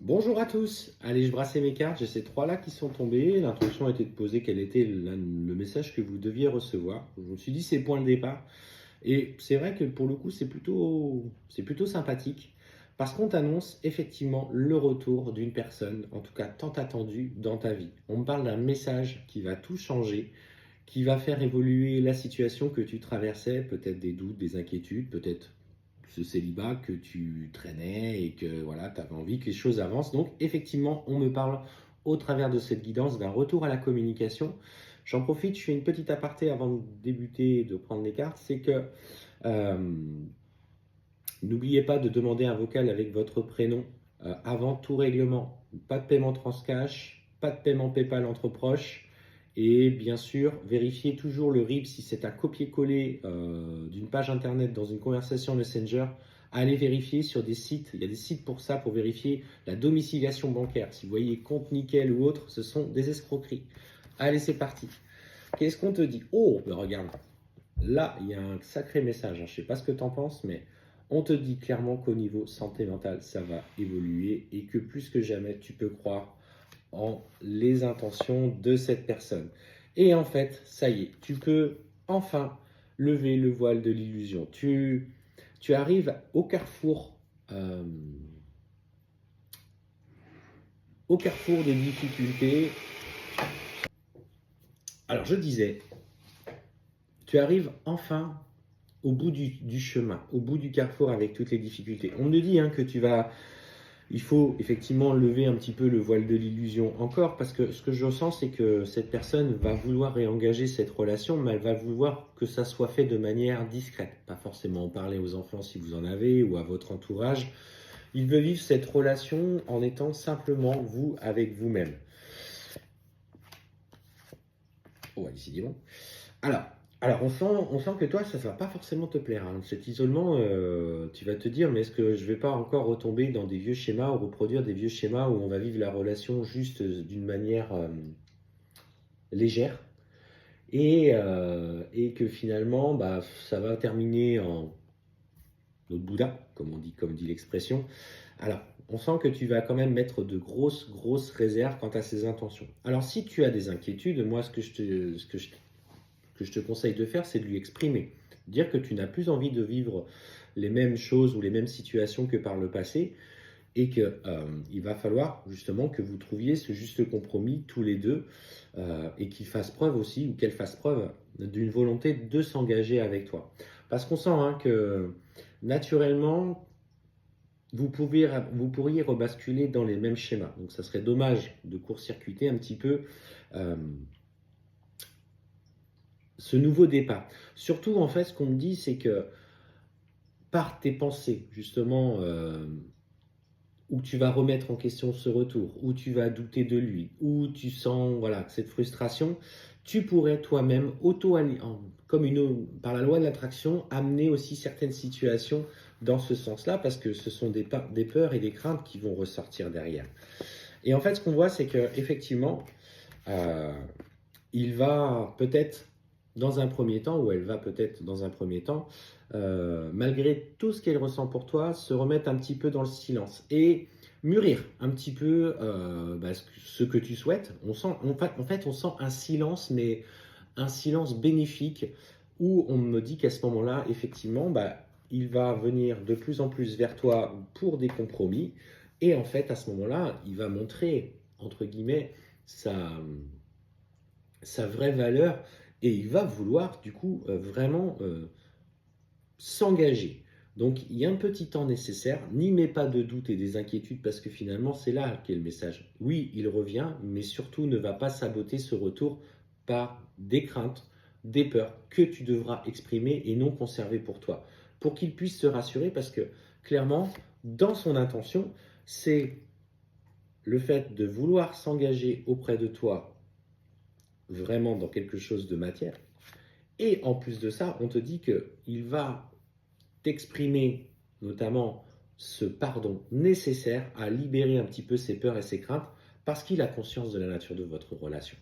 Bonjour à tous. Allez, je brassais mes cartes. J'ai ces trois-là qui sont tombés. L'intention était de poser quel était le message que vous deviez recevoir. Je me suis dit, c'est point de départ. Et c'est vrai que pour le coup, c'est plutôt sympathique parce qu'on t'annonce effectivement le retour d'une personne, en tout cas tant attendue dans ta vie. On me parle d'un message qui va tout changer, qui va faire évoluer la situation que tu traversais, peut-être des doutes, des inquiétudes, peut-être ce célibat que tu traînais et que voilà, tu avais envie que les choses avancent. Donc effectivement, on me parle au travers de cette guidance d'un retour à la communication. J'en profite, je fais une petite aparté avant de débuter et de prendre les cartes, c'est que euh, n'oubliez pas de demander un vocal avec votre prénom avant tout règlement. Pas de paiement Transcash, pas de paiement PayPal entre proches. Et bien sûr, vérifiez toujours le RIB si c'est un copier-coller d'une page internet dans une conversation Messenger. Allez vérifier sur des sites, il y a des sites pour ça, pour vérifier la domiciliation bancaire. Si vous voyez compte nickel ou autre, ce sont des escroqueries. Allez, c'est parti. Qu'est-ce qu'on te dit? Oh, ben regarde, là, il y a un sacré message. Je ne sais pas ce que tu en penses, mais on te dit clairement qu'au niveau santé mentale, ça va évoluer et que plus que jamais, tu peux croire en les intentions de cette personne. Et en fait, ça y est, tu peux enfin lever le voile de l'illusion. Tu arrives euh, au carrefour des difficultés. Alors je disais, tu arrives enfin au bout du chemin, au bout du carrefour avec toutes les difficultés. On me dit que il faut effectivement lever un petit peu le voile de l'illusion encore, parce que ce que je ressens, c'est que cette personne va vouloir réengager cette relation, mais elle va vouloir que ça soit fait de manière discrète. Pas forcément en parler aux enfants si vous en avez, ou à votre entourage. Il veut vivre cette relation en étant simplement vous avec vous-même. Oh, décidément. Alors, alors on sent que toi, ça ne va pas forcément te plaire, hein. Cet isolement, tu vas te dire, mais est-ce que je ne vais pas encore retomber dans des vieux schémas ou reproduire des vieux schémas où on va vivre la relation juste d'une manière légère et que finalement, bah, ça va terminer en notre Bouddha, comme dit l'expression. Alors, on sent que tu vas quand même mettre de grosses réserves quant à ses intentions. Alors, si tu as des inquiétudes, moi, ce que je te conseille de faire, c'est de lui exprimer. Dire que tu n'as plus envie de vivre les mêmes choses ou les mêmes situations que par le passé et qu'il va falloir justement que vous trouviez ce juste compromis tous les deux et qu'il fasse preuve aussi ou qu'elle fasse preuve d'une volonté de s'engager avec toi. Parce qu'on sent que naturellement, vous pourriez rebasculer dans les mêmes schémas. Donc ça serait dommage de court-circuiter un petit peu euh, ce nouveau départ. Surtout, en fait, ce qu'on me dit, c'est que par tes pensées, justement, où tu vas remettre en question ce retour, où tu vas douter de lui, où tu sens voilà, cette frustration, tu pourrais toi-même, par la loi de l'attraction, amener aussi certaines situations dans ce sens-là, parce que ce sont des peurs et des craintes qui vont ressortir derrière. Et en fait, ce qu'on voit, c'est qu'effectivement, euh, il va peut-être dans un premier temps, ou elle va peut-être dans un premier temps, malgré tout ce qu'elle ressent pour toi, se remettre un petit peu dans le silence et mûrir un petit peu ce que tu souhaites. En fait, on sent un silence, mais un silence bénéfique, où on me dit qu'à ce moment-là, effectivement, il va venir de plus en plus vers toi pour des compromis, et en fait, à ce moment-là, il va montrer, entre guillemets, sa vraie valeur et il va vouloir du coup vraiment s'engager. Donc il y a un petit temps nécessaire, n'y mets pas de doute et des inquiétudes parce que finalement c'est là qu'est le message. Oui, il revient, mais surtout ne va pas saboter ce retour par des craintes, des peurs que tu devras exprimer et non conserver pour toi. Pour qu'il puisse se rassurer parce que clairement, dans son intention, c'est le fait de vouloir s'engager auprès de toi vraiment dans quelque chose de matière. Et en plus de ça, on te dit qu'il va t'exprimer notamment ce pardon nécessaire à libérer un petit peu ses peurs et ses craintes parce qu'il a conscience de la nature de votre relation.